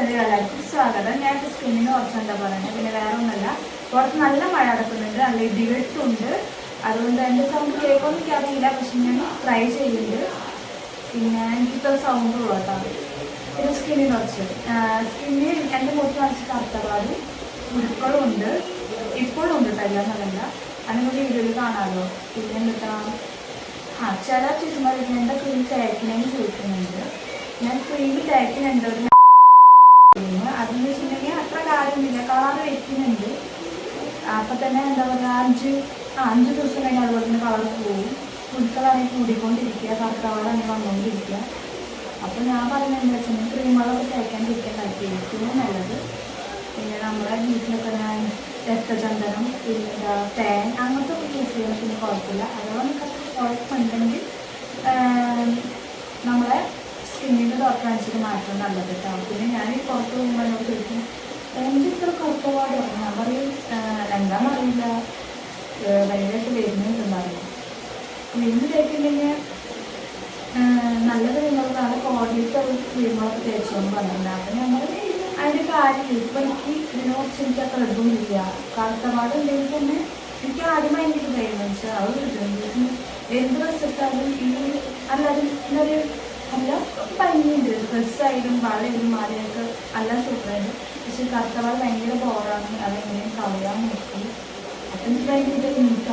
എല്ലാവർക്കും സ്വാഗതം. ഞാൻ സ്കിന്നിന് കുറച്ചെന്താ പറയുന്നത്, പിന്നെ വേറെ ഒന്നല്ല, പുറത്ത് നല്ല മഴ നടക്കുന്നുണ്ട്, നല്ല ഇടിവെട്ടുണ്ട്. അതുകൊണ്ട് എൻ്റെ സൗണ്ട് കേൾക്കുമെന്ന് എനിക്കറിയില്ല, പക്ഷെ ഞാൻ ട്രൈ ചെയ്യുന്നുണ്ട്. പിന്നെ എനിക്കിപ്പോൾ സൗണ്ട് ഉള്ളൂ കേട്ടോ. പിന്നെ സ്കിന്നിന് കുറച്ച് എൻ്റെ മുഖത്ത് കുറച്ച് കറുത്തപാട് ഉരുക്കളും ഉണ്ട്, ഇപ്പോഴും ഉണ്ട് കേട്ടോ, എല്ലാം അതിനൊക്കെ വീഡിയോയിൽ കാണാമല്ലോ. പിന്നെ എന്താ ചില ചേച്ചിമാർ എൻ്റെ ക്രീം തേക്കണേന്ന് ചോദിക്കുന്നുണ്ട്. ഞാൻ ക്രീം തേക്കുന്നുണ്ട്, അതെന്ന് വെച്ചിട്ടുണ്ടെങ്കിൽ അത്ര കാര്യമൊന്നുമില്ല, കളർ വയ്ക്കുന്നുണ്ട്. അപ്പം തന്നെ എന്താ പറയുക, 5 ദിവസം കഴിഞ്ഞാൽ അതുപോലെ തന്നെ കളർ പോകും. പുഴുക്കളാണെങ്കിൽ കൂടിക്കൊണ്ടിരിക്കുക, കറുത്തവാടാണെങ്കിൽ വന്നുകൊണ്ടിരിക്കുക. അപ്പം ഞാൻ പറയുന്നത് എന്താ വെച്ചിട്ടുണ്ടെങ്കിൽ ക്രീമുകളൊക്കെ തേക്കാണ്ടിരിക്കാൻ ഏറ്റവും നല്ലത്. പിന്നെ നമ്മുടെ വീട്ടിലൊക്കെ ഞാൻ രക്തചന്ദനം, പിന്നെ തേൻ അങ്ങനത്തെ ഒക്കെ യൂസ് ചെയ്യുന്നത് പിന്നെ കുഴപ്പമില്ല. അഥവാ നമുക്ക് കുഴപ്പമുണ്ടെങ്കിൽ നമ്മളെ സ്കിന്നിൻ്റെ ഡോക്ടർ കാണിച്ചിട്ട് മാറ്റം നല്ലത് കേട്ടോ. പിന്നെ ഞാൻ ഈ പുറത്ത് പോകുമ്പോൾ എന്നോട് ചോദിക്കും, എൻ്റെ ഇത്ര കറുത്തപാട് പറഞ്ഞു. ഞാൻ പറയും എന്താണെന്നറിയില്ല, ഭയങ്കരമായിട്ട് വരുന്നുണ്ടെന്നറിയില്ല. വീണ്ടും തേക്കുന്നുണ്ടെങ്കിൽ നല്ല ക്രീമുകൾ, നല്ല ക്വാളിറ്റി ക്രീമുകളൊക്കെ തേച്ചോന്ന് പറഞ്ഞിട്ടുണ്ട്. അപ്പം നമ്മൾ അതിൻ്റെ കാര്യം ഇപ്പം ഇതിനെക്കുറിച്ച് എനിക്ക് അത്ര ഇതൊന്നുമില്ല. കറുത്തപാട് ഉണ്ടെങ്കിൽ തന്നെ എനിക്ക് ആദ്യമായി എനിക്ക് കഴിയുന്നത് വെച്ചാൽ അത് കിട്ടുന്നുണ്ട്. എന്ത് ഡ്രസ്സെടുത്താലും അല്ലാതെ എന്നൊരു നല്ല ഭംഗിയുണ്ട്. ഡ്രസ്സായാലും വളയായാലും മാലയൊക്കെ നല്ല സൂപ്പറായിട്ട്. പക്ഷെ കറുത്തപാട് ഭയങ്കര ബോറാണ്, അതെങ്ങനെ കളയാൻ നോക്കും. അപ്പം എനിക്ക് ഭയങ്കര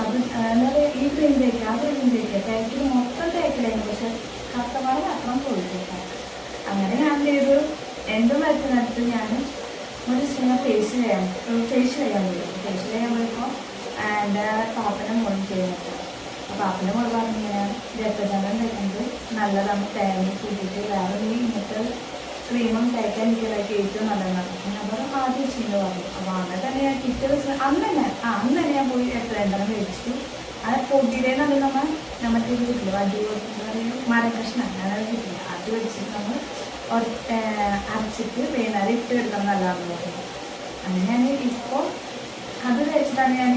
അത് എന്താ ഈ ക്രീം തേക്കുക, ആ ക്രീം തേക്കുക, തേക്കിൽ മൊത്തം തേക്കിലായിരുന്നു. പക്ഷെ കറുത്തപാട് മാത്രം പോയിട്ടേക്കാം. അങ്ങനെ ഞാൻ ചെയ്തു. എൻ്റെ മരുന്നിനടുത്ത് ഞാൻ ഒരു ഫേഷ്യൽ ചെയ്യാൻ പോയി. ഫേഷ്യൽ ചെയ്യാൻ പോയപ്പോൾ എൻ്റെ പാപ്പൻ്റെ മോളും ചെയ്യുന്നുണ്ട്. അപ്പോൾ പാപ്പൻ്റെ മോൾ പറഞ്ഞിങ്ങനെ രക്തചന്ദനം തേക്കുന്നത് നല്ലതാണ്, തേങ്ങ കൂട്ടിയിട്ട് വേറെ ഇങ്ങനത്തെ ക്രീമും തേക്കാൻ എനിക്കതായിട്ട് ഏറ്റവും നല്ലതാണ്. നമ്മൾ ആദ്യം ചെയ്യുന്നത് പറഞ്ഞു. അപ്പോൾ അങ്ങനെ തന്നെ ഞാൻ പിറ്റേ ദിവസം അന്ന് തന്നെ ഞാൻ പോയി എണ്ണം മേടിച്ചു. അത് പൊടിയിലേന്ന് നമ്മൾ വീട്ടിൽ വണ്ടി മരകഷ്ണം അങ്ങനെ കിട്ടില്ല, അത് വെച്ചിട്ട് നമ്മൾ അരച്ചിട്ട് വൈകുന്നേരം ഇട്ട് എടുക്കണം നല്ലതാണെന്ന് പറഞ്ഞു. അങ്ങനെ ഞാൻ ഇപ്പോൾ അത് വെച്ചിട്ടാണ് ഞാൻ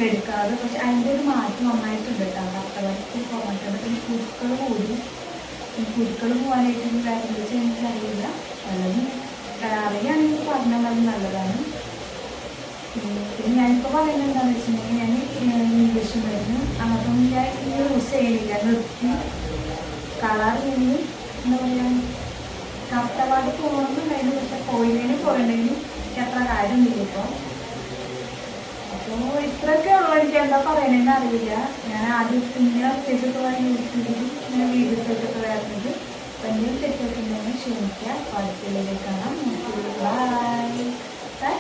എടുക്കാറ്. പക്ഷെ അതിൻ്റെ ഒരു മാറ്റം നന്നായിട്ടുണ്ട് കേട്ടോ. കറുത്തപാട് കുറഞ്ഞിട്ടുണ്ട്. പിന്നെ കുരുക്കൾ പോകാനായിട്ട് വേറെ വെച്ചാൽ എനിക്കറിയില്ല. പലതും അറിയുകയാണെങ്കിൽ പറഞ്ഞാൽ അത് നല്ലതാണ്. പിന്നെ ഞാനിപ്പോൾ പറയുന്നത് എന്താണെന്ന് വെച്ചിട്ടുണ്ടെങ്കിൽ ഞാൻ ഇംഗ്ലീഷ് മരുന്ന് അങ്ങനത്തൊന്നും ഞാൻ യൂസ് ചെയ്യുന്നില്ല, നിർത്തി. കളർ കഴിഞ്ഞ് എന്താ പറയുക, കറുത്തപാട് പോകണമെന്നുണ്ടായിരുന്നു. പക്ഷെ പോയിട്ടുണ്ടെങ്കിലും എത്ര കാര്യമൊന്നുമില്ല ഇപ്പോൾ. അപ്പോൾ ഇത്രയൊക്കെ ഉള്ളൂ. എനിക്ക് എന്താ പറയുന്നതെന്ന് അറിയില്ല. ഞാൻ ആദ്യം പിന്നെ ചെയ്തിട്ടുള്ള യൂട്യൂബിൽ ഞാൻ വീഡിയോസൊക്കെ വരുന്നത്. അപ്പം എന്തെങ്കിലും തെറ്റൊക്കെ ഉണ്ടെങ്കിൽ ക്ഷമിക്കുക. അടുത്തതിലേക്ക് കാണാം. ബൈ.